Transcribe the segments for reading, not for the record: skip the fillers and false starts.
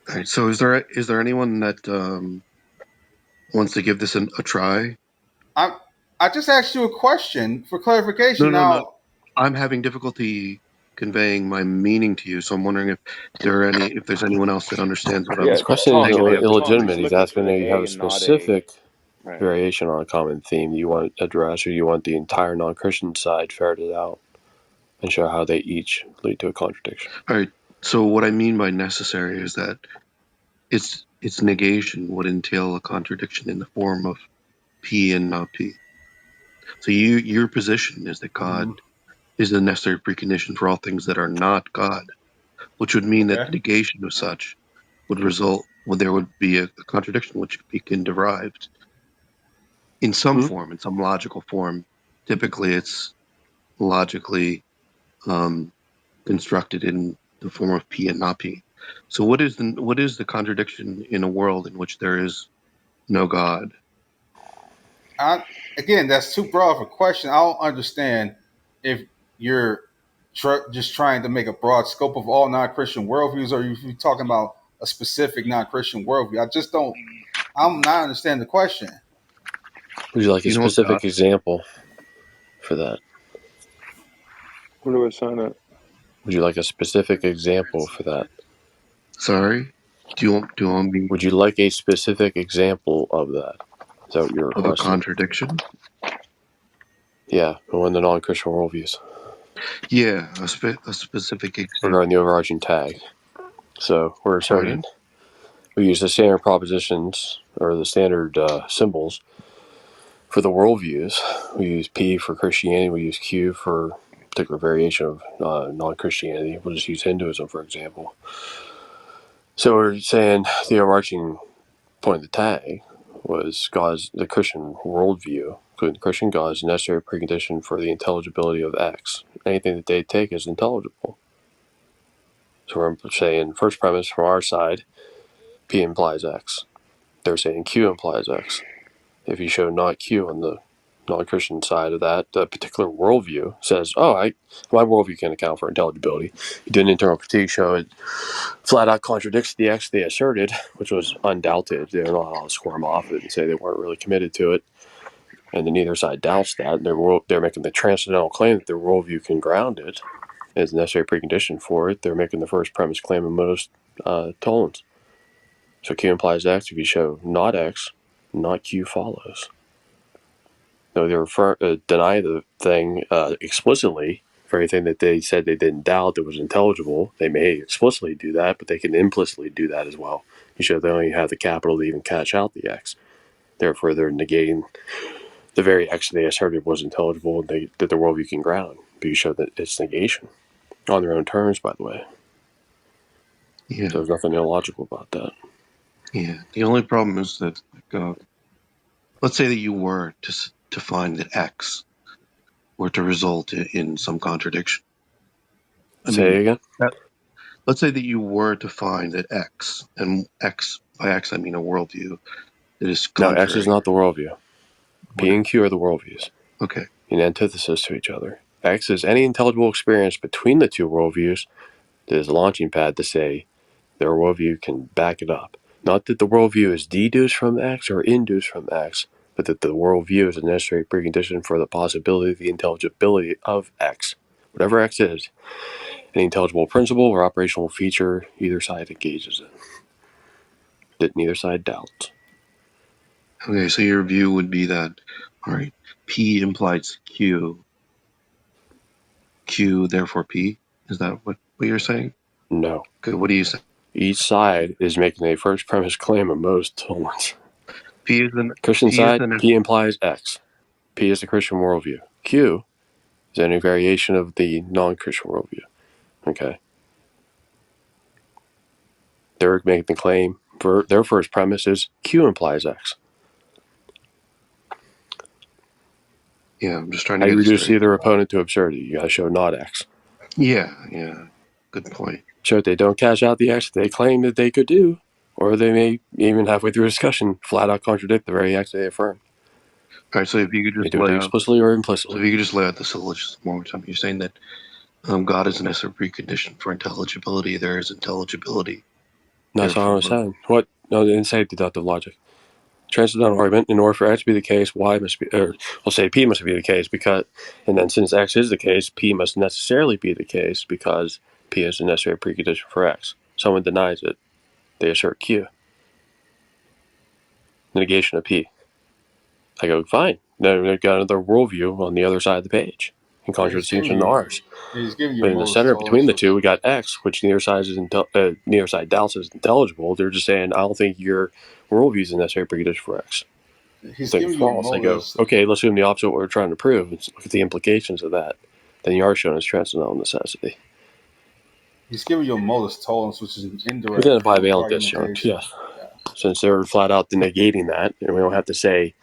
All right, so is there anyone that wants to give this a try? I just asked you a question for No, clarification. no, no. Now, I'm having difficulty conveying my meaning to you, so I'm wondering if there's anyone else that understands what Yeah, I'm His question is saying and they have a illegitimate. He's He's looking asking for the if you have A a and not A. specific Right. variation on a common theme you want to address, or you want the entire non-Christian side ferreted out and show how they each lead to a contradiction. All right. So what I mean by necessary is that its negation would entail a contradiction in the form of P and not P. So your position is that God is the necessary precondition for all things that are not God, which would mean that okay. the negation of such would result when there would be a contradiction which can be derived in some Hmm? form, in some logical form. Typically, it's logically um, constructed in the form of P and not P. So, what is the contradiction in a world in which there is no God? I, again, that's too broad of a question. I don't understand if you're just trying to make a broad scope of all non-Christian worldviews, or if you're talking about a specific non-Christian worldview. I just don't. I'm not understanding the question. Would you like Do a you know what God? specific example for that? Where do I sign up? Would you like a specific example for that? Sorry, do you want me Would you like a specific example of that? Is that what you're of a requesting? contradiction? Yeah, one of the non-Christian worldviews Yeah, a specific regarding example. the overarching tag. So we're Pardon? asserting we use the standard propositions or the standard symbols for the worldviews. We use P for Christianity. We use Q for a particular variation of non-Christianity. We'll just use Hinduism, for example. So we're saying the overarching point of the tag was the Christian worldview, including the Christian God, is a necessary precondition for the intelligibility of X. Anything that they take is intelligible. So we're saying, first premise from our side, P implies X. They're saying Q implies X. If you show not Q on the non-Christian side of that, the particular worldview says, my worldview can account for intelligibility. You do an internal critique, show it flat out contradicts the X they asserted, which was undoubted. They're not allowed to squirm off it and say they weren't really committed to it. And then neither side doubts that. And they're making the transcendental claim that their worldview can ground it as a necessary precondition for it. They're making the first premise claim in most tolerance. So Q implies X. If you show not X, not Q follows. No, they deny the thing explicitly for anything that they said they didn't doubt that was intelligible. They may explicitly do that, but they can implicitly do that as well. You show they only have the capital to even catch out the X. Therefore, they're negating the very X they asserted was intelligible and that the worldview can ground. But you show that it's negation on their own terms, by the way. Yeah, So there's nothing illogical about that. yeah. The only problem is that, let's say that you were to find that X were to result in some contradiction. I Say mean, it again? that, let's say that you were to find that X, and X by X I mean a worldview that is No, X is contrary. not the worldview. What? P and Q are the worldviews Okay. in antithesis to each other. X is any intelligible experience between the two worldviews that is a launching pad to say their worldview can back it up. Not that the worldview is deduced from X or induced from X, but that the worldview is a necessary precondition for the possibility of the intelligibility of X. Whatever X is, any intelligible principle or operational feature either side engages in, that neither side doubts. Okay. So your view would be that, all right, P implies Q, Q therefore P. Is that what you're saying? No. Okay. What do you say? Each side is making a first premise claim of most tolerance. P is an Christian P is side, an P implies X. P is the Christian worldview. Q is any variation of the non-Christian worldview. Okay. They're making the claim for their first premise is Q implies X. Yeah. I'm just trying to How do you get it reduce straight. either opponent to absurdity? You gotta show not X. Yeah. Yeah. Good point. Show that they don't cash out the X that they claim that they could do, or they may even halfway through a discussion flat out contradict the very X they affirm. All right. So if you could They just do it lay out explicitly or So implicitly. if you could just lay out the syllogism one more time, you're saying that God is a necessary precondition for intelligibility. There is intelligibility. That's all I was Therefore, saying. What? No, they didn't say deductive logic. Transcendental argument, in order for X to be the case, Y must be, or we'll say P must be the case because, and then since X is the case, P must necessarily be the case because P is a necessary precondition for X. Someone denies it, they assert Q. Negation of P. I go, fine. Then they've got another worldview on the other side of the page, in Yeah, he's giving contradistinction to you. ours. He's giving you But in the modus center between tollens, the two, which we got X, which neither side doubts is intelligible. They're just saying, I don't think your worldview is a necessary precondition for X. I he's think it's giving you a false. I go, modus. okay, let's assume the opposite of what we're trying to prove. Let's look at the implications of that. Then you are shown as transcendental necessity. He's giving you a modus tollens, which is an Within a indirect form of bivalent disjunct, argumentation. yes. Yeah. Since they're flat out negating that, and we don't have to say,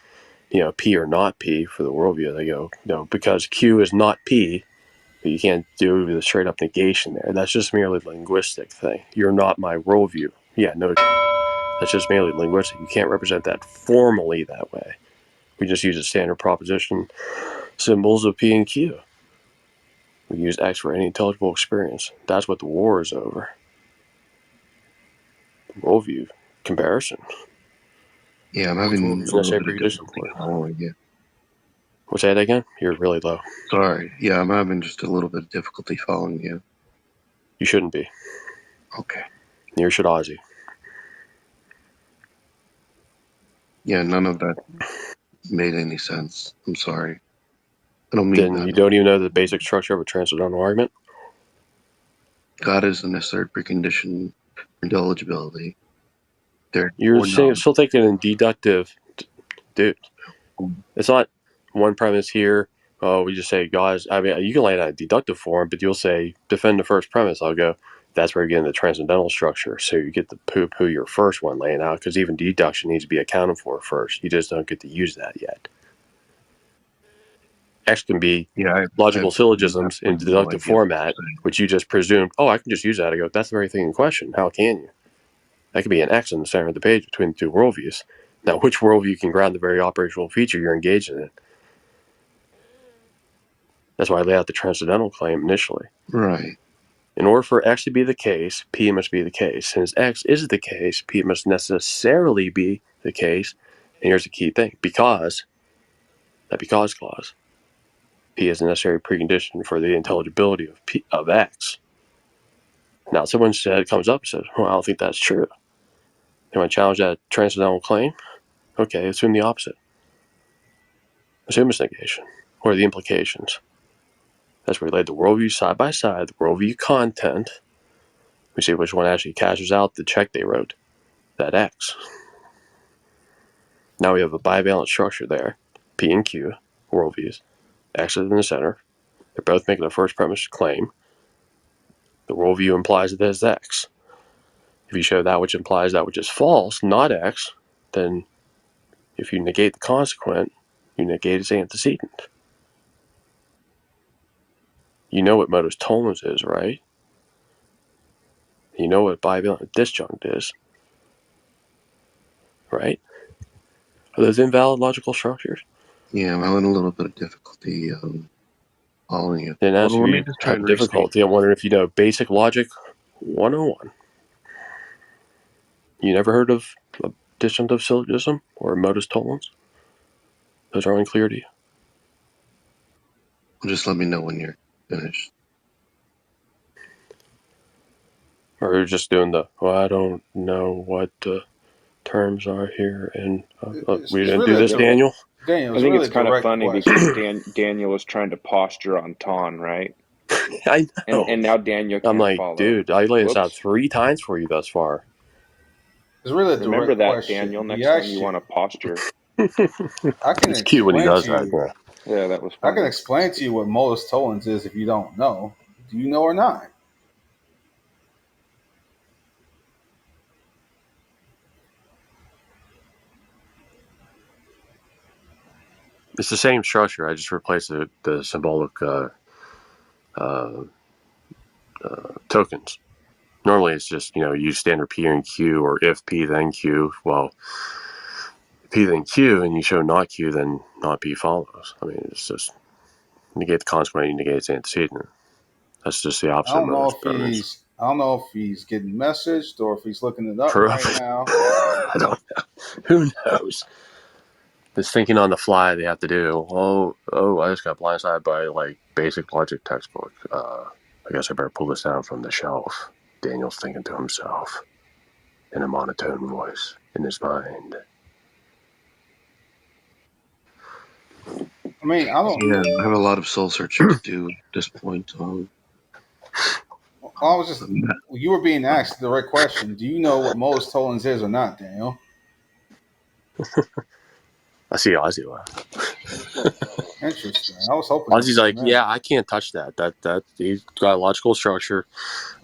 P or not P for the worldview. They go, no, because Q is not P, but you can't do the straight up negation there. That's just merely a linguistic thing. You're not my worldview. Yeah, no, that's just merely linguistic. You can't represent that formally that way. We just use a standard proposition symbols of P and Q. We use X for any intelligible experience. That's what the war is over. Worldview comparison. yeah, I'm Which having worldview is a little necessary bit of precondition difficulty for it? following you. We'll say that again. You're really low. Sorry. Yeah, I'm having just a little bit of difficulty following you. You shouldn't be. Okay. Neither should Ozzy. Yeah, none of that made any sense. I'm sorry. I don't mean Then that. you don't even know the basic structure of a transcendental argument. God is a necessary precondition for intelligibility. You're Therefore, still thinking in deductive, dude. It's not one premise here. Oh, we just say, guys, I mean, you can lay it out in deductive form, but you'll say, defend the first premise. I'll go, that's where you get into the transcendental structure. So you get the poo-poo your first one laying out, because even deduction needs to be accounted for first. You just don't get to use that yet. X can be yeah, I logical have syllogisms in absolutely no deductive idea what format, you're saying. which you just presumed, oh, I can just use that. I go, that's the very thing in question. How can you? That could be an X in the center of the page between the two worldviews. Now, which worldview can ground the very operational feature you're engaged in? That's why I lay out the transcendental claim initially. Right. In order for X to be the case, P must be the case. Since X is the case, P must necessarily be the case. And here's the key thing. Because clause. P is a necessary precondition for the intelligibility of X. Now, someone comes up and says, well, I don't think that's true. They want to challenge that transcendental claim? Okay, assume the opposite. Assume it's negation. What are the implications? That's where we laid the worldview side by side, the worldview content. We see which one actually cashes out the check they wrote, that X. Now we have a bivalent structure there, P and Q, worldviews. X is in the center. They're both making a first premise claim. The worldview implies that there's X. If you show that which implies that which is false, not X, then if you negate the consequent, you negate its antecedent. You know what modus tollens is, right? You know what bivalent disjunct is, right? Are those invalid logical structures? Yeah, I'm having a little bit of difficulty following you. Then as Well, let me you just try have and restate. difficulty, I'm wondering if you know basic logic 101. You never heard of a disjunctive syllogism or a modus tollens? Those are unclear to you? Just let me know when you're finished. Or you're just doing I don't know what the terms are here, and we It's didn't do really a this, Daniel? Daniel. I It's think really it's a kind of direct funny question. because Daniel was trying to posture on Ton, right? I know. And now Daniel I'm can't like, follow. dude, I laid this out Whoops. 3 times for you thus far. It's really a Remember direct that, question. Daniel, He next time you asked want you. to posture. I can It's cute when he explain does to that. you. Yeah. Yeah, that was I can funny. explain to you what modus tollens is if you don't know. Do you know or not? It's the same structure. I just replaced the symbolic tokens. Normally it's just, use standard P and Q, or if P then Q. Well, P then Q, and you show not Q, then not P follows. I mean, it's just negate the consequent, you negate its antecedent. That's just the I opposite of don't know modus if ponens. he's. I don't know if he's getting messaged or if he's looking it up right Probably. now. I don't know. Who knows? This thinking on the fly they have to do. I just got blindsided by like basic logic textbook. I guess I better pull this down from the shelf. Daniel's thinking to himself in a monotone voice in his mind. I mean, I don't. Yeah, I have a lot of soul searching to do at this point. I was just. You were being asked the right question. Do you know what modus tollens is or not, Daniel? I see why. Interesting. I was hoping you'd Ozzy's say like, that. yeah, I can't touch that. That he's got a logical structure.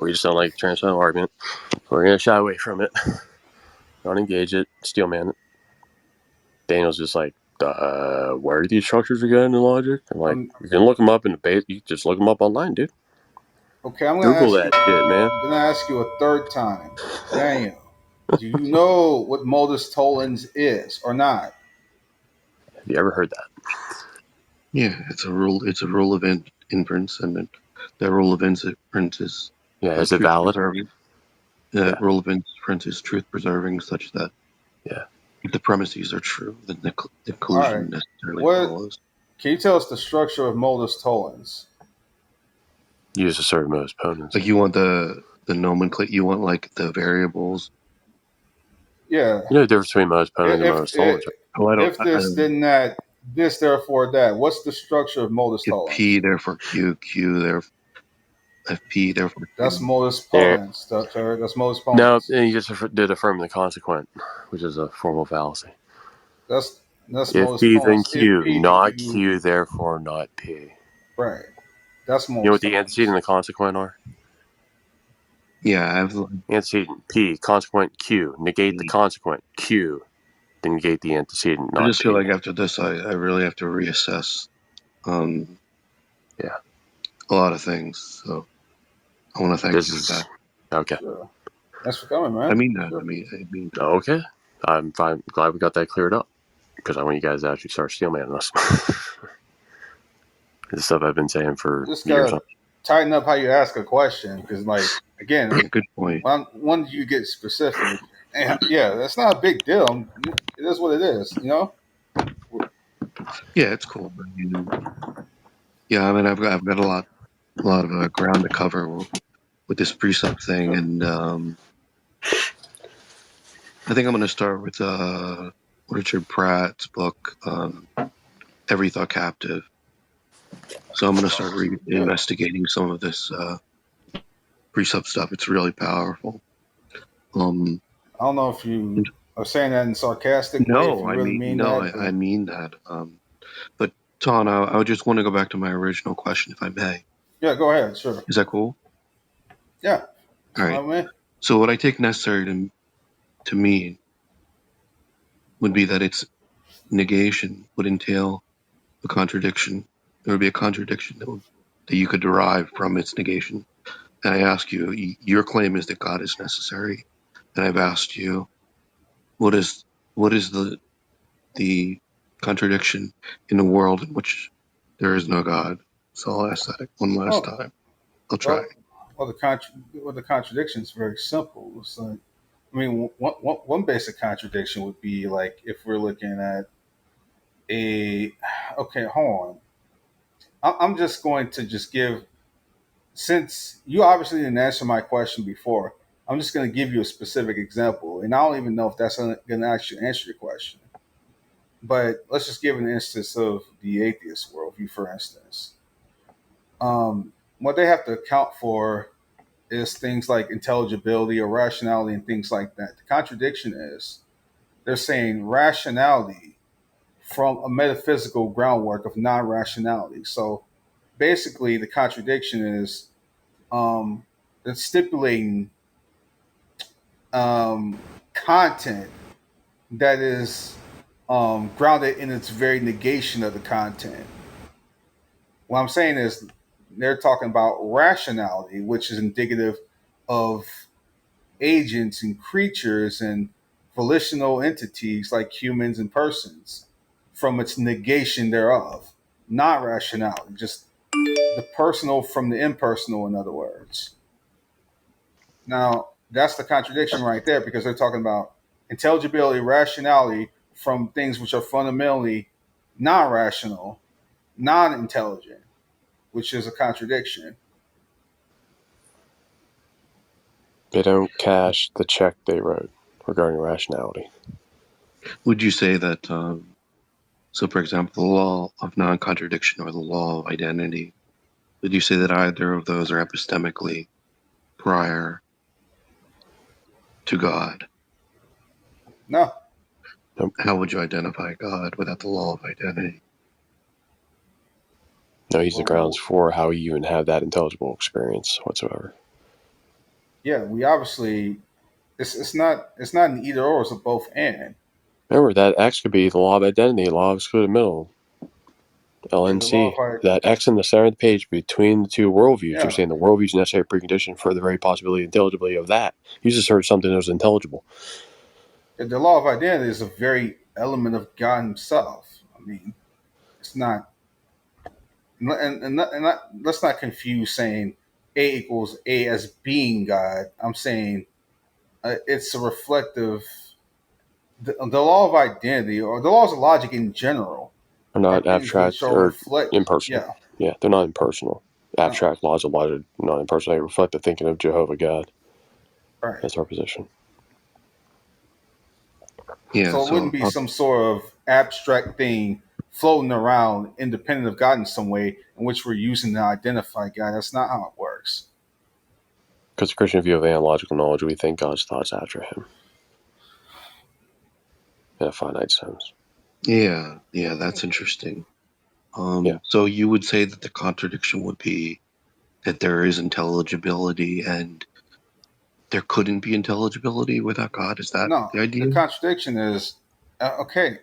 We just don't like the transcendental argument. We're gonna shy away from it. Don't engage it. Steelman it. Daniel's just like, where are these structures again in logic? I'm like, you can look them up in the base. You just look them up online, dude. Okay, I'm gonna Google ask you. that shit, man. I'm gonna ask you a third time, Daniel. Do you know what modus tollens is or not? Have you ever heard that? Yeah, it's a rule. It's a rule of inference, and that rule of inference is Yeah, is it truth valid? preserving. Yeah. Rule of inference is truth preserving, such that Yeah. if the premises are true, then the All conclusion right. necessarily What follows. can you tell us the structure of modus tollens? Use a certain modus ponens. Like you want the nomenclature, you want like the variables. Yeah. You know the difference between modus ponens and modus If tollens, right? Oh, if I this don't. then that, this therefore that. What's the structure of modus If P tollens? therefore Q, Q therefore if P therefore That's Q. modus There. ponens. That's modus No, ponens. and you just did affirm the consequent, which is a formal fallacy. That's If modus P, then ponens. If Q, P then not Q. Q, therefore not P. Right. That's You know modus what the antecedent tollens. and the consequent are? Yeah, I have. Antecedent P, consequent Q. Negate the consequent Q, then negate the antecedent, I not just feel P. like after this, I really have to reassess Yeah. a lot of things. So I want to thank This you for is that. okay. Sure. Thanks for coming, man. I mean that. Sure. I mean that. Okay. I'm fine. Glad we got that cleared up because I want you guys to actually start steelmanning us. This stuff I've been saying for Just years. gotta tighten up how you ask a question, because, like, again, Good point. when you get specific, and yeah, that's not a big deal. It is what it is, you know. Yeah, it's cool. Yeah, I mean, I've got a lot of ground to cover with this precept thing, Sure. and I think I'm going to start with Richard Pratt's book, Every Thought Captive. So I'm going to start Good. investigating some of this precept stuff. It's really powerful. I don't know if you are saying that in a sarcastic way, if No, you really mean no, that, I but mean that. But Ton, I just want to go back to my original question, if I may. yeah, go ahead. Sure. Is that cool? Yeah. All right. Man. So what I take necessary to mean would be that its negation would entail a contradiction. There would be a contradiction that you could derive from its negation. And I ask you, your claim is that God is necessary, and I've asked you, what is the contradiction in a world in which there is no God? So I'll ask that one last Oh, time. I'll try. well, the contradiction is very simple. It's like, I mean, one basic contradiction would be like if we're looking at a, okay, hold on. I'm just going to just give, since you obviously didn't answer my question before, I'm just going to give you a specific example, and I don't even know if that's going to actually answer your question. But let's just give an instance of the atheist worldview, for instance. What they have to account for is things like intelligibility or rationality and things like that. The contradiction is they're saying rationality from a metaphysical groundwork of non-rationality. So basically, the contradiction is it's stipulating content that is grounded in its very negation of the content. What I'm saying is they're talking about rationality, which is indicative of agents and creatures and volitional entities like humans and persons from its negation thereof. Not rationality, just the personal from the impersonal, in other words. Now, that's the contradiction right there because they're talking about intelligibility, rationality from things which are fundamentally non rational, non intelligent, which is a contradiction. They don't cash the check they wrote regarding rationality. Would you say that, so for example, the law of non-contradiction or the law of identity, would you say that either of those are epistemically prior to God? No. How would you identify God without the law of identity? No, he's the grounds Well, for how you even have that intelligible experience whatsoever. yeah, we obviously it's not an either or, it's a both and. Remember, that X could be the law of identity, law of excluded middle, And the law LNC. of art, That X in the center of the page between the two worldviews, you're yeah, saying the worldview is a necessary precondition for the very possibility and intelligibility of that. You just heard something that was intelligible. the law of identity is a very element of God Himself. I mean, it's not, let's not confuse saying A equals A as being God. I'm saying it's a reflective. The law of identity or the laws of logic in general They're are not things which abstract are or reflect. impersonal. Yeah, Yeah, they're not impersonal. no, Abstract laws of logic, not impersonal. They reflect the thinking of Jehovah God. right. That's our position. Yeah, So it wouldn't so be some sort of abstract thing floating around independent of God in some way in which we're using to identify God. That's not how it works. Because the Christian view of analogical knowledge, we think God's thoughts after him in a finite sense. yeah, that's interesting. Yeah. So you would say that the contradiction would be that there is intelligibility and there couldn't be intelligibility without God? Is that No, the the idea? contradiction is okay.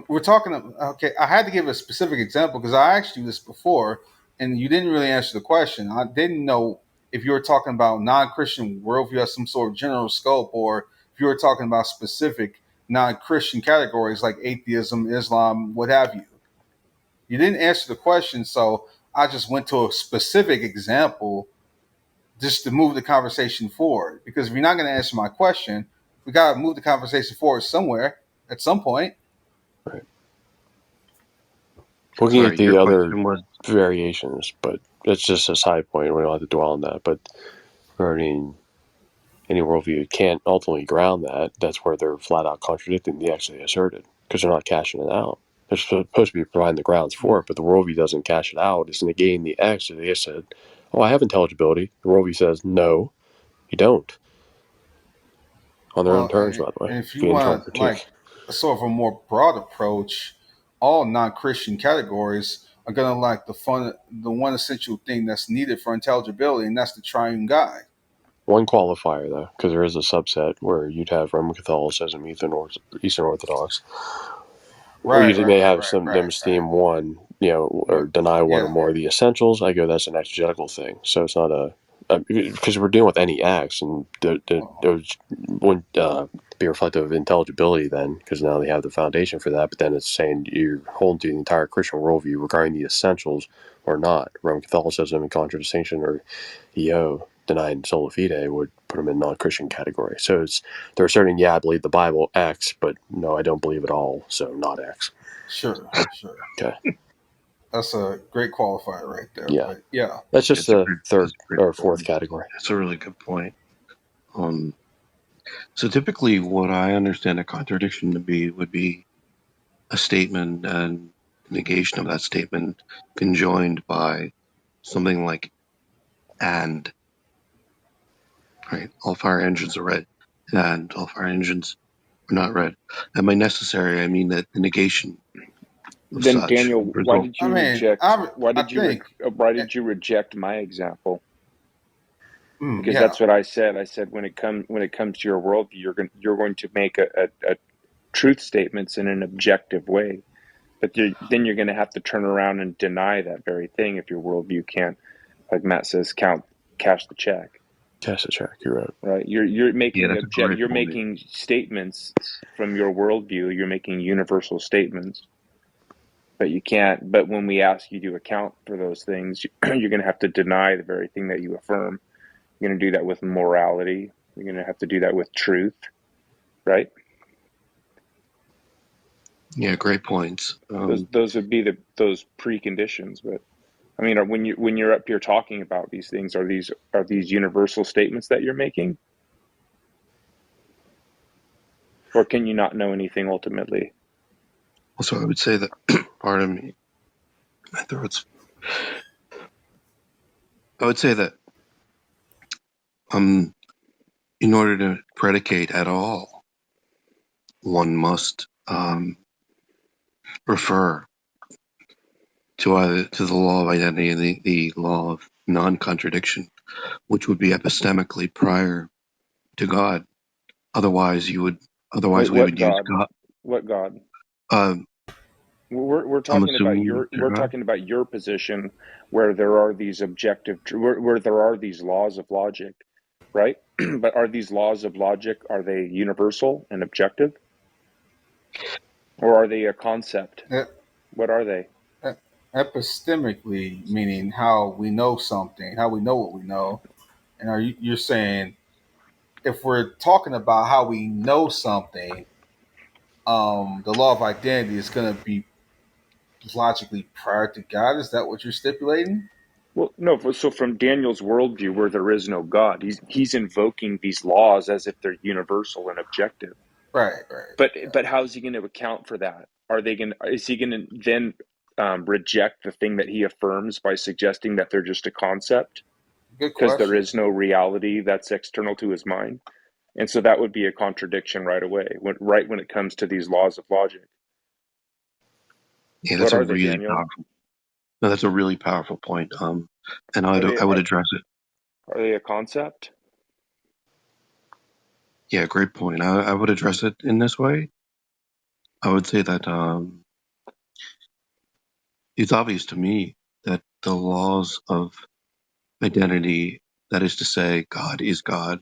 We're talking. Okay, I had to give a specific example because I asked you this before, and you didn't really answer the question. I didn't know if you were talking about non-Christian worldview as some sort of general scope, or if you were talking about specific non-Christian categories like atheism, Islam, what have you. You didn't answer the question, so I just went to a specific example just to move the conversation forward. Because if you're not going to answer my question, we got to move the conversation forward somewhere at some point. Right. Looking at Sorry, your the other question was. variations, but it's just a side point. We don't have to dwell on that. But regarding any worldview can't ultimately ground that. That's where they're flat out contradicting the actually asserted because they're not cashing it out. They're supposed to be providing the grounds for it, but the worldview doesn't cash it out. It's negating the X. So they just said, "Oh, I have intelligibility." The worldview says, "No, you don't." On their own Well, terms, by the way, if you via internal want critique. like a sort of a more broad approach, all non-Christian categories are gonna like the one essential thing that's needed for intelligibility, and that's the triune God. One qualifier, though, because there is a subset where you'd have Roman Catholicism, Eastern Orthodox, where Right, you right, may right, have right, them right, right. esteem one, or But deny one or yeah, more of the essentials. I go, that's an exegetical thing. So it's not because we're dealing with any acts, and those wouldn't be reflective of intelligibility then, because now they have the foundation for that. But then it's saying you're holding to the entire Christian worldview regarding the essentials or not. Roman Catholicism and contradistinction or EO denying sola fide would put them in non-Christian category. So they're asserting, yeah, I believe the Bible X, but no, I don't believe it all, so not X. sure, sure. Okay, That's a great qualifier right there. yeah, But yeah, that's just It's a the great, third that's a great or fourth point. category. It's a really good point. Um, so typically, what I understand a contradiction to be would be a statement and negation of that statement conjoined by something like "and." Right, all fire engines are red, and all fire engines are not red. And by necessary, I mean that the negation of Then such Daniel, would result. I mean, I think, why did you reject my example? Because yeah, that's what I said. I said when it comes to your worldview, you're going to make a truth statements in an objective way, but then you're going to have to turn around and deny that very thing if your worldview can't, like Matt says, cash the check. Cash the check, you're right. Right? You're Yeah, making that's a great you're point. making statements from your worldview. You're making universal statements, but you can't. But when we ask you to account for those things, you're going to have to deny the very thing that you affirm. You're going to do that with morality. You're going to have to do that with truth, right? Yeah, great points. Those would be those preconditions. But I mean, when you're up here talking about these things, are these universal statements that you're making, or can you not know anything ultimately? Also, I would say that, pardon me, my throat's. I would say that in order to predicate at all, one must refer to either to the law of identity and the law of non-contradiction, which would be epistemically prior to God. Otherwise, Wait, we what would use God? God. What God? Uh, We're I'm talking about assuming we're God. talking about your position, where there are these where there are these laws of logic, right? But are these laws of logic, are they universal and objective, or are they a concept? E- What are they? Epistemically, meaning how we know something, how we know what we know. And you're saying if we're talking about how we know something, the law of identity is going to be logically prior to God. Is that what you're stipulating? Well, no. So from Daniel's worldview, where there is no God, he's invoking these laws as if they're universal and objective. Right, right. But how is he going to account for that? Is he going to then reject the thing that he affirms by suggesting that they're just a concept Good because there question. is no reality that's external to his mind? And so that would be a contradiction right away, when it comes to these laws of logic. Yeah, What that's a are they, really Daniel? powerful. No, that's a really powerful point. And Are they I would address it. are they a concept? Yeah, great point. I would address it in this way. I would say that it's obvious to me that the laws of identity, that is to say, God is God,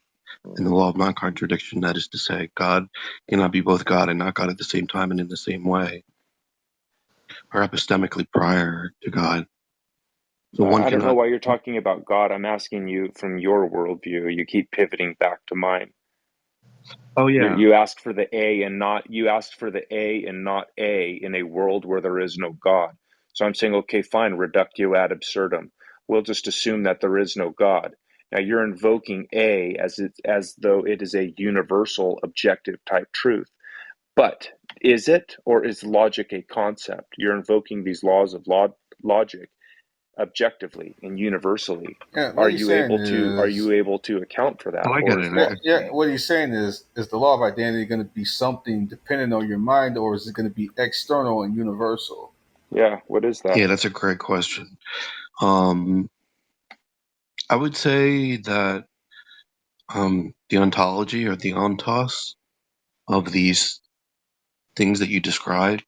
and the law of non-contradiction, that is to say, God cannot be both God and not God at the same time and in the same way, are epistemically prior to God. So one I don't know cannot. why you're talking about God. I'm asking you from your worldview. You keep pivoting back to mine. Oh yeah, You asked for the A and not A in a world where there is no God. So I'm saying, okay, fine, reductio ad absurdum. We'll just assume that there is no God. Now you're invoking A as though it is a universal, objective type truth. But is it, or is logic a concept? You're invoking these laws of logic objectively and universally. Yeah, what he's saying Are is, you able to account for that, well, I or get is it. well, yeah, what he's saying is the law of identity going to be something dependent on your mind, or is it going to be external and universal? yeah? What is that? Yeah, that's a great question. Um, I would say that the ontology or the ontos of these things that you described,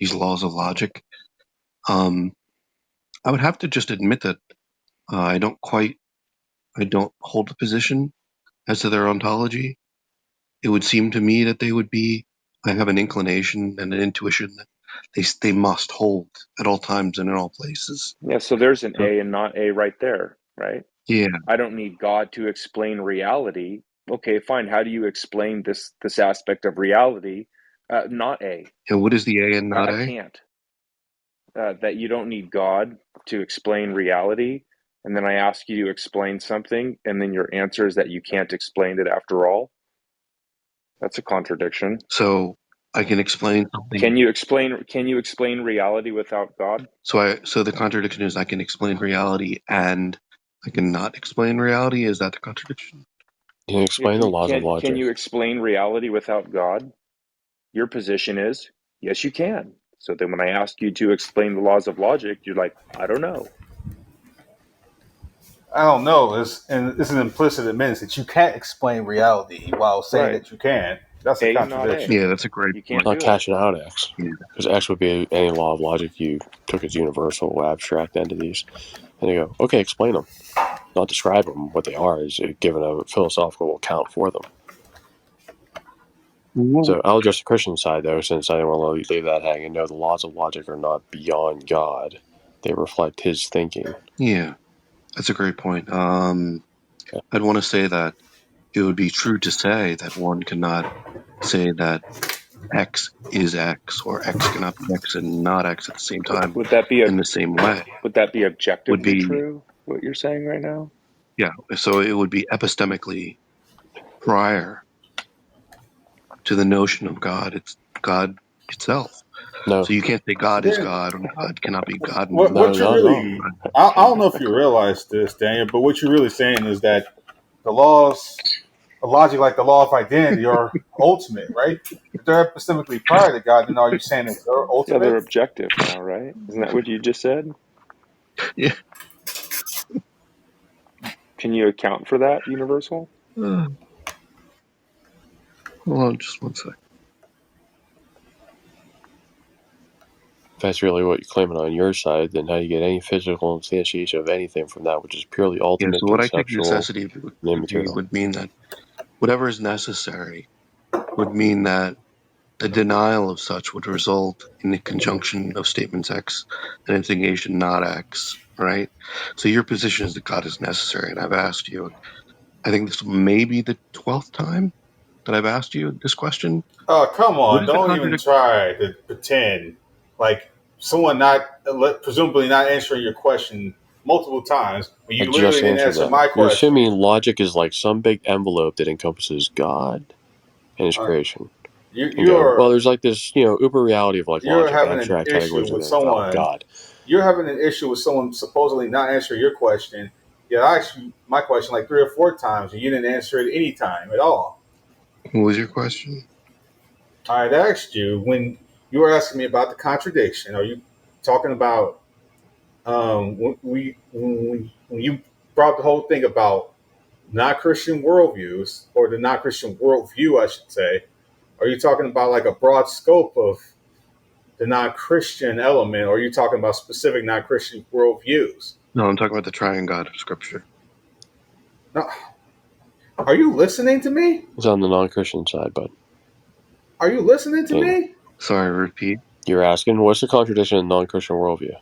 these laws of logic, um, I would have to just admit that I I don't hold the position as to their ontology. It would seem to me that they would be. I have an inclination and an intuition that they must hold at all times and in all places. Yeah, so there's an So, A and not A right there, right? yeah. I don't need God to explain reality. Okay, fine. How do you explain this aspect of reality? Not A. And what is the A and not I A? can't. That you don't need God to explain reality, and then I ask you to explain something, and then your answer is that you can't explain it after all. That's a contradiction. So I can explain something. Can you explain reality without God? So the contradiction is I can explain reality and I cannot explain reality. Is that the contradiction? You can Yeah, explain the laws of can logic. you explain reality without God? Your position is yes, you can. So then when I ask you to explain the laws of logic, you're like, I don't know. I don't know. It's an implicit admittance that you can't explain reality while saying Right. that you can. That's a A, not A. contradiction. Yeah, that's a great You can't point. Not do it. cashing out X. Yeah. Because X would be any law of logic you took as universal, abstract entities. And you go, okay, explain them. Not describe them, what they are, is given a philosophical account for them. Well, So I'll address the Christian side, though, since I didn't want to leave that hanging. No, the laws of logic are not beyond God. They reflect his thinking. yeah, that's a great point. I'd want to say that it would be true to say that one cannot say that X is X or X cannot be X and not X at the same time Would that be in the same way. Would objectively be, true, what you're saying right now? yeah, so it would be epistemically prior to the notion of God. It's God itself. No, So you can't say God is Then God or God cannot be God in the what same no, what way. you're not at all. really I don't know if you realize this, Daniel, but what you're really saying is that the laws of logic, like the law of identity, are ultimate, right? If they're epistemically prior to God, then are you saying that they're Yeah, they're ultimate? objective now, right? Isn't that what you just said? Yeah. Can you account for that, universal? Hold on just one sec. If that's really what you're claiming on your side, then how do you get any physical instantiation of anything from that which is purely Yeah, ultimate, so what I take conceptual, necessity and to be immaterial? would mean that whatever is necessary would mean that the denial of such would result in the conjunction of statements X and its negation not X, right? So your position is that God is necessary, and I've asked you, I think this may be the 12th time that I've asked you this question. Oh, come What on. is the Don't even contradiction? try to pretend like someone presumably not answering your question multiple times when I you literally just didn't answered answer that. my You're question. assuming logic is like some big envelope that encompasses God and His All right. creation. And go, well, You're there's like this, uber reality of like you're logic, having an abstract issue categories with of someone. God. You're having an issue with someone supposedly not answering your question. Yet I asked you my question like 3 or 4 times, and you didn't answer it any time at all. What was your question? I had asked you when you were asking me about the contradiction. Are you talking about when you brought the whole thing about non-Christian worldviews, or the non-Christian worldview, I should say? Are you talking about like a broad scope of the non-Christian element, or are you talking about specific non-Christian worldviews? No, I'm talking about the triune God of Scripture. Now, are you listening to me? It's on the non-Christian side, but Are you listening to Daniel, me? Sorry, repeat. you're asking what's the contradiction in non-Christian worldview,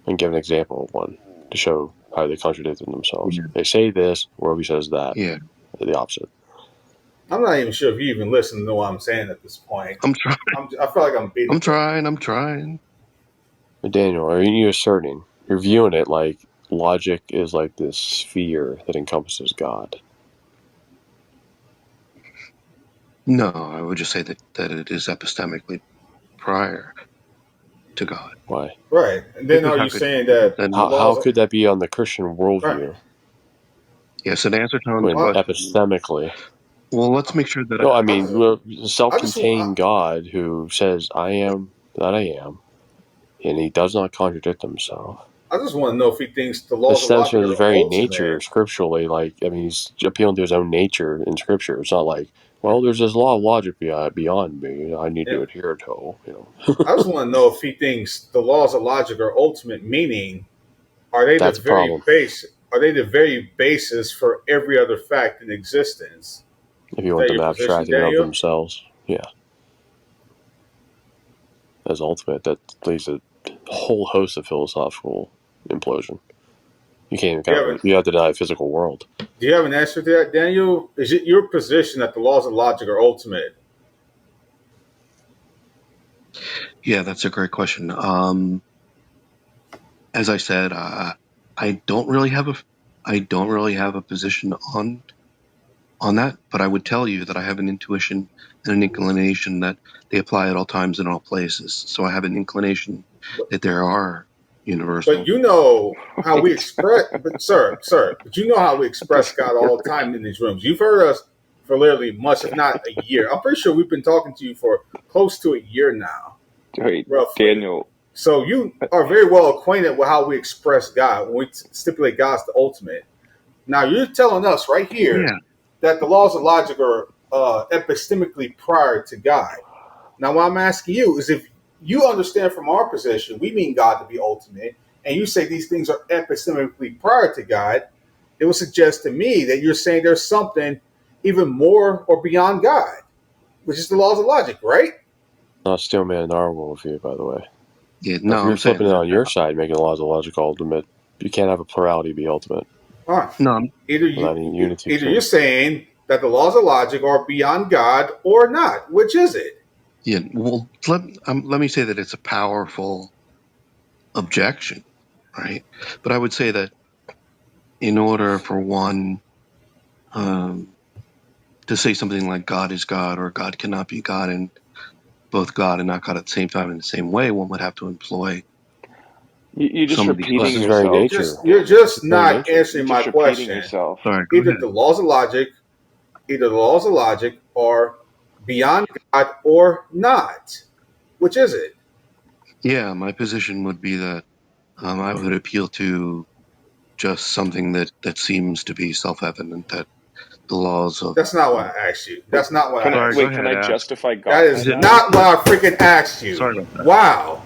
and give an example of one to show how they contradict themselves. Yeah. They say this, worldview says that, Yeah. the opposite. I'm not even sure if you even listen to what I'm saying at this point. I'm trying. I feel like I'm beating a I'm dead. trying. I'm trying. But Daniel, are you asserting, you're viewing it like logic is like this sphere that encompasses God? No, I would just say that it is epistemically prior to God. Why? Right. And then Because are how you could? saying Because that the then, How laws are could that be on the Christian right? worldview yeah. So to answer Tom's when Well, question, epistemically? well, let's make sure that No, I I mean, just, I just self-contained God who says, I am that I am, and he does not contradict himself. I just want to know if he thinks the The laws of stems logic from his are very nature ultimate. scripturally. Like, I mean, he's appealing to his own nature in scripture. It's not like, well, there's this law of logic beyond me. I need Yeah. to adhere to, I just want to know if he thinks the laws of logic are ultimate, meaning are they the That's a very problem. base? Are they the very basis for every other fact in existence? If you Is want that them your position, abstracting of Daniel? themselves, yeah, as ultimate, that leads to a whole host of philosophical implosion. You can't even Do you account have for an it. You have to deny physical world. Do you have an answer to that, Daniel? Is it your position that the laws of logic are ultimate? yeah, that's a great question. As I said, I don't really have a position on that, but I would tell you that I have an intuition and an inclination that they apply at all times in all places. So I have an inclination that there are But universal. you know how we Wait, express, but but you know how we what does express God that all the time in these rooms. You've heard us for literally months, if not a year. I'm pretty sure we've been talking to you for close to a year now, Wait, roughly. Daniel. So you are very well acquainted with how we express God when we stipulate God's the ultimate. Now you're telling us right here Yeah. that the laws of logic are epistemically prior to God. Now, what I'm asking you is if you understand from our position, we mean God to be ultimate, and you say these things are epistemically prior to God, it would suggest to me that you're saying there's something even more or beyond God, which is the laws of logic, right? Not still man in our worldview, by the way. Yeah. But No, if you're I'm saying flipping it that on your side, making the laws of logic ultimate, you can't have a plurality be ultimate. All right. No, Either Without any unity either between. you're saying that the laws of logic are beyond God or not. Which is it? yeah. Well, let me say that it's a powerful objection, right? But I would say that in order for one um, to say something like God is God or God cannot be God and both God and not God at the same time in the same way, one would have to employ You're just some of these Well, that's repeating his claims. very yourself, nature. You're Daniel. just His very not nature. You're answering my just repeating question. yourself. Sorry, go Either ahead. the laws of logic, either the laws of logic are beyond God or not. Which is it? Yeah, my position would be that I would appeal to just something that seems to be self-evident that the laws of. That's not what I asked you. Wait, That's not what I Sorry, asked go you. can ahead. I Ask. justify That God by is Is it that? not what I freaking asked you. Sorry about that. Wow.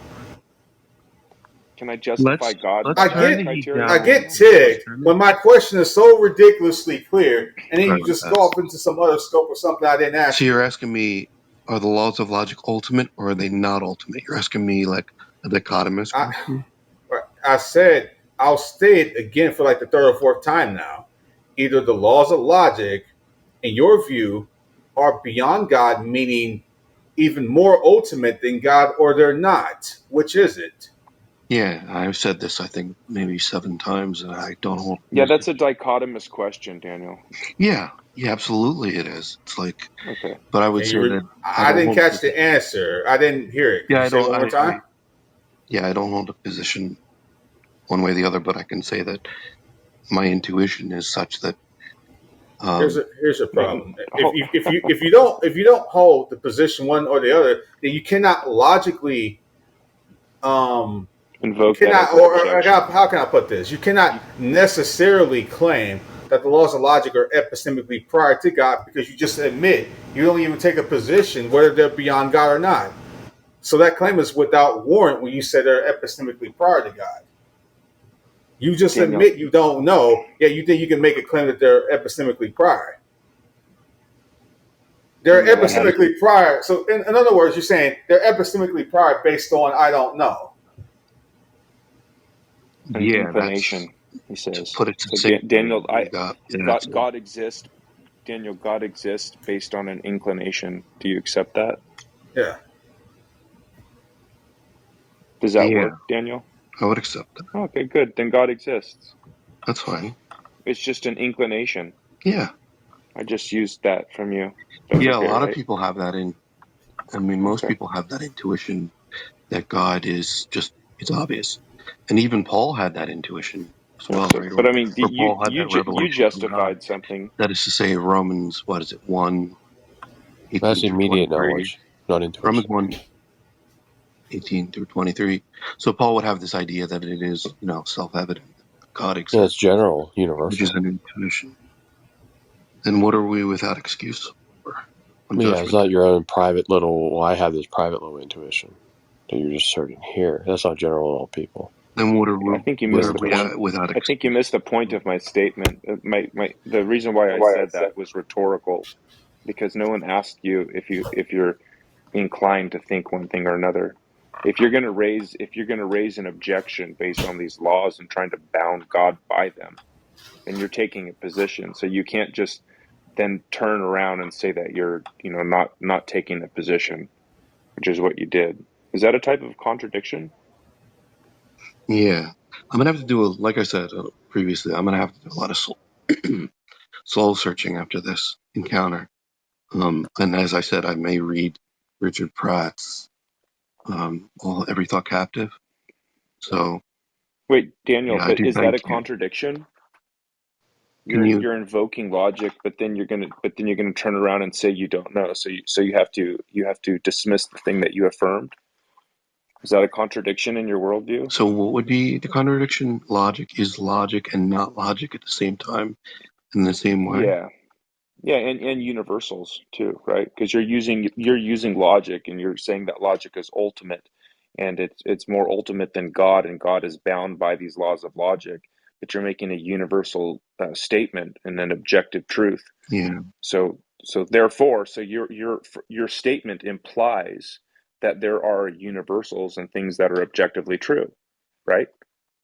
Can I justify God Let's I by turn that get the heat I criteria, get down. Daniel? Let's ticked turn the. when my question is so ridiculously clear, and then Sorry you about just that. go off into some other scope or something I didn't So ask you're you. asking me, are the laws of logic ultimate or are they not ultimate? You're asking me like a dichotomous I question. I said I'll state it again for like the third or fourth time now. Either the laws of logic, in your view, are beyond God, meaning even more ultimate than God, or they're not. Which is it? Yeah, I've said this I think maybe 7 times, and I don't hold a Yeah, that's position. a dichotomous question, Daniel. Yeah, yeah, absolutely it is. It's like, Okay. but I would Can say you? that I I don't didn't hold a catch the position. answer. I didn't hear it. Could Yeah, you I say it don't. one more time? Yeah, I don't hold a position one way or the other, but I can say that my intuition is such that um, Here's a Wait, problem. hold, If you don't hold the position one or the other, then you cannot logically um you invoke that cannot as an or objection. how can I put this? You cannot You, necessarily claim that the laws of logic are epistemically prior to God because you just admit you don't even take a position whether they're beyond God or not. So that claim is without warrant when you say they're epistemically prior to God. You just Daniel, admit you don't know, yet you think you can make a claim that they're epistemically prior. They're Daniel, I have epistemically prior. So, in other words, you're saying they're epistemically prior based on I don't know. an yeah, that's inclination, he to says. put it So, succinctly. Daniel, You got yeah, that's it. God exists. Daniel, God exists based on an inclination. Do you accept that? Yeah. Does that Yeah, work, Daniel? I would accept that. Okay, good. Then God exists. That's fine. It's just an inclination. Yeah, I just used that from you. That's yeah. A okay, lot of right? people have that in. I mean, most Okay. people have that intuition that God is just, it's obvious. And even Paul had that intuition as well, Okay. right? But I mean, Or Paul had that you revelation from God. justified something. That is to say, Romans, what is it, 1, That's 18 through immediate 23. knowledge, not Romans intuition. 1, 18 through 23. So Paul would have this idea that it is, self-evident that God Yeah, it's exists, general, which is universal. an intuition. Then what are we without excuse for on Yeah, it's Judgment not Day? your own private little, well, I have this private little intuition that you're just asserting here. That's not general in all people. Then I think you what Your missed are the we point. intuition. without I think you excuse missed the point for? of my statement. The reason why I said that was rhetorical, because no one asked you if you're inclined to think one thing or another. If you're going to raise an objection based on these laws and trying to bound God by them, then you're taking a position. So you can't just then turn around and say that you're, not taking a position, which is what you did. Is that a type of contradiction? Yeah. I'm gonna have to do like I said previously, I'm gonna have to do a lot of soul searching after this encounter. And as I said, I may read Richard Pratt's Every Thought Captive. So Wait, Daniel, yeah, I but do is that thank a you. contradiction? Can you? You're invoking logic, but then you're gonna turn around and say you don't know. So you have to dismiss the thing that you affirmed. Is that a contradiction in your worldview? So what would be the contradiction? Logic is logic and not logic at the same time in the same way. Yeah, yeah, and universals too, right? Because you're using logic, and you're saying that logic is ultimate, and it's more ultimate than God, and God is bound by these laws of logic. But you're making a universal statement and an objective truth. Yeah. So therefore, your statement implies that there are universals and things that are objectively true, right?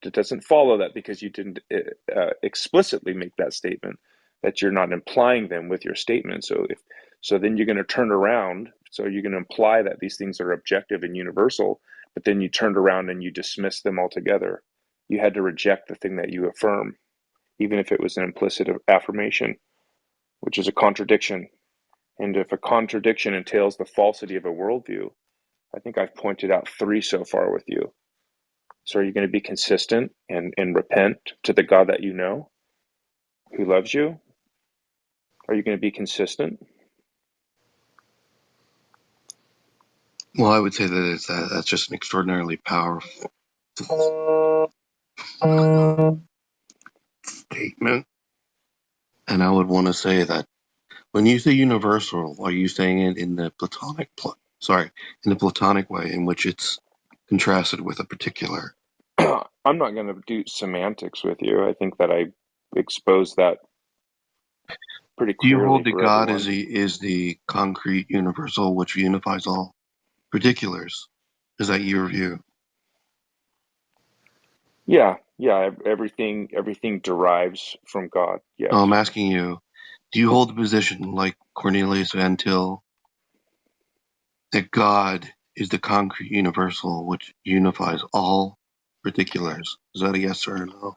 It doesn't follow that because you didn't explicitly make that statement, that you're not implying them with your statement. So then you're going to turn around. So you're going to imply that these things are objective and universal, but then you turned around and you dismiss them altogether. You had to reject the thing that you affirm, even if it was an implicit affirmation, which is a contradiction. And if a contradiction entails the falsity of a worldview, I think I've pointed out 3 so far with you. So are you going to be consistent and repent to the God that you know, who loves you? Are you going to be consistent? Well, I would say that that's just an extraordinarily powerful statement. And I would want to say that when you say universal, are you saying it in the Platonic way in which it's contrasted with a particular? I'm not going to do semantics with you. I think that I exposed that pretty Do you clearly hold that for God everyone. is the concrete universal which unifies all particulars? Is that your view? Yeah, everything derives from God. Yes. No, I'm asking you, do you hold the position like Cornelius Van Til that God is the concrete universal which unifies all particulars? Is that a yes or a no?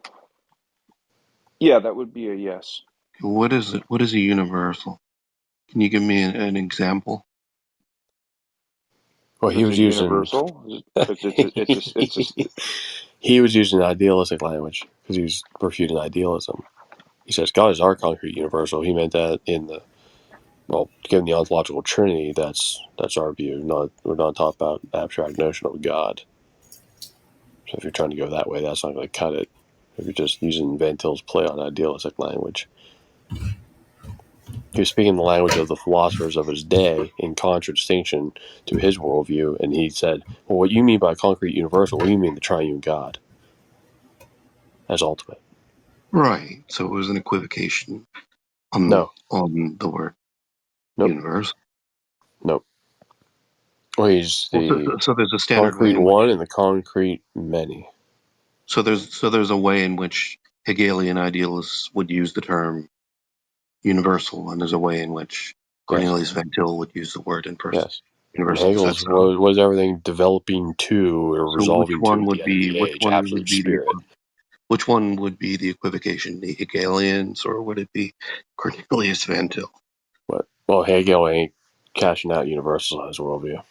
Yeah, that would be a yes. What is it? What is a universal? Can you give me an example? Well, What he is a was using universal? Because it's he was using idealistic language because he was refuting idealism. He says God is our concrete universal. He meant that in the given the ontological trinity, that's our view. We're not talking about the abstract notion of God. So if you're trying to go that way, that's not going to cut it. If you're just using Van Til's play on idealistic language, he was speaking the language of the philosophers of his day in contradistinction to his worldview, and he said, "Well, what you mean by concrete universal? What do you mean the triune God as ultimate?" Right. So it was an equivocation No, on the word nope, universe. nope. Well, he's Well, the so there's a standard way concrete in which one and the concrete many. there's a way in which Hegelian idealists would use the term universal, and there's a way in which Yes, Cornelius Van Til would use the word yes. And universal. Is that Hegel's so? was everything developing to or So which resolving to one at would the end of be the age? Absolute spirit. which one would be the equivocation? The Hegelians, or would it be Cornelius Van Til? But well, Hegel ain't cashing out universals on his worldview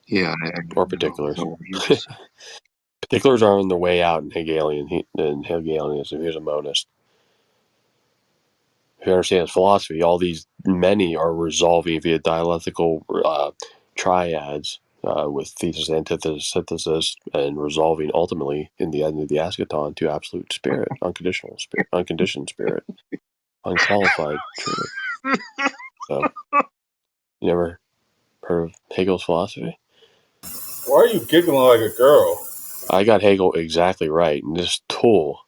Yeah, I or know particulars. what you just said. Particulars are on their way out in Hegelianism. Here's a monist. If you understand his philosophy, all these many are resolving via dialectical triads with thesis, antithesis, synthesis, and resolving ultimately in the end of the eschaton to absolute spirit, unconditional spirit, unconditioned spirit, unqualified truly. So, you never heard of Hegel's philosophy? Why are you giggling like a girl? I got Hegel exactly right, and this tool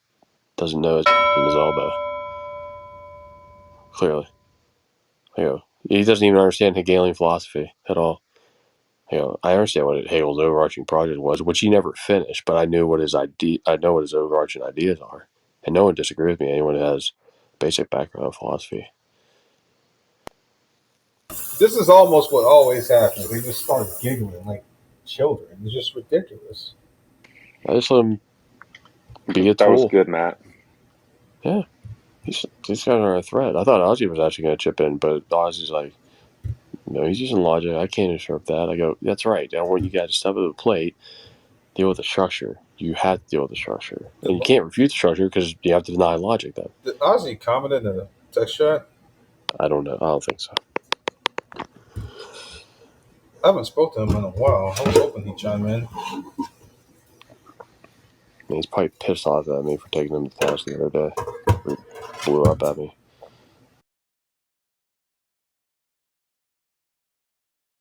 doesn't know his elbow. Clearly. He doesn't even understand Hegelian philosophy at all. I understand what Hegel's overarching project was, which he never finished, but I knew what his I know what his overarching ideas are. And no one disagrees with me, anyone who has basic background in philosophy. This is almost what always happens. They just start giggling like children. It's just ridiculous. I just let him be a That was tool. good, Matt. Yeah. He's got our threat. I thought Ozzy was actually going to chip in, but Ozzy's like, no, he's using logic. I can't interrupt that. I go, that's right. I want you guys to step up to the plate, deal with the structure. You have to deal with the structure. And you can't refute the structure because you have to deny logic then. Did Ozzy comment in the text chat? I don't know. I don't think so. I haven't spoke to him in a while. I was hoping he'd chime in. He's probably pissed off at me for taking him to task the other day. He blew up at me.